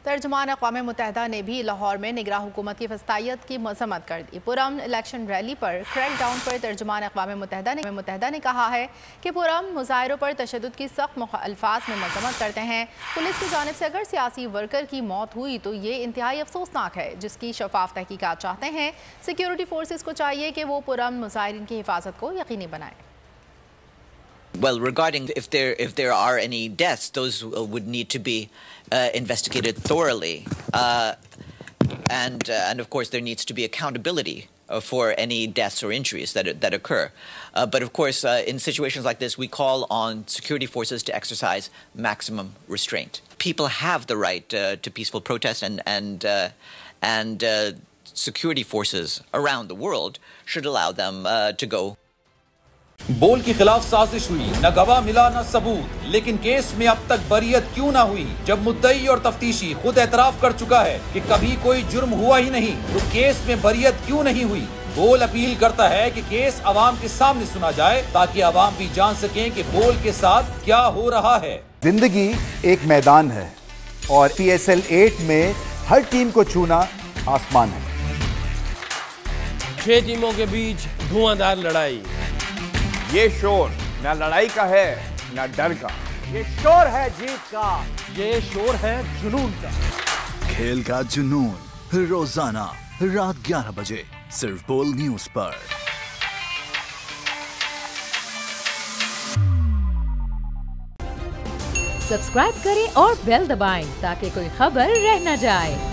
तर्जुमान अक़वाम मुत्तहिदा ने भी लाहौर में निगरां हुकूमत की फस्तायत की मज़म्मत कर दी। पुरअमन इलेक्शन रैली पर क्रैक डाउन पर तर्जुमान अक़वाम मुत्तहिदा ने कहा है कि पुरअमन मुज़ाहिरों पर तशद्दुद की सख्त अल्फाज में मज़म्मत करते हैं। पुलिस की जानिब से अगर सियासी वर्कर की मौत हुई तो ये इंतहाई अफसोसनाक है, जिसकी शफाफ तहकीकात चाहते हैं। सिक्योरिटी फोर्सेस को चाहिए कि वो पुरअमन मुज़ाहिरीन की हिफाजत को यकीनी बनाएं। Well, regarding if there are any deaths, those would need to be investigated thoroughly, and of course there needs to be accountability for any deaths or injuries that occur. But of course, in situations like this, we call on security forces to exercise maximum restraint. People have the right to peaceful protest, and security forces around the world should allow them to go. बोल के खिलाफ साजिश हुई, न गवाह मिला न सबूत, लेकिन केस में अब तक बरियत क्यों ना हुई? जब मुद्दई और तफ्तीशी खुद एतराफ कर चुका है कि कभी कोई जुर्म हुआ ही नहीं, तो केस में बरियत क्यों नहीं हुई? बोल अपील करता है कि केस अवाम के सामने सुना जाए, ताकि अवाम भी जान सकें कि बोल के साथ क्या हो रहा है। जिंदगी एक मैदान है और PSL 8 में हर टीम को छूना आसमान है। 6 टीमों के बीच धुआंधार लड़ाई। ये शोर न लड़ाई का है न डर का, ये शोर है जीत का, ये शोर है जुनून का। खेल का जुनून रोजाना रात 11 बजे सिर्फ बोल न्यूज पर। सब्सक्राइब करें और बेल दबाएं ताकि कोई खबर रह न जाए।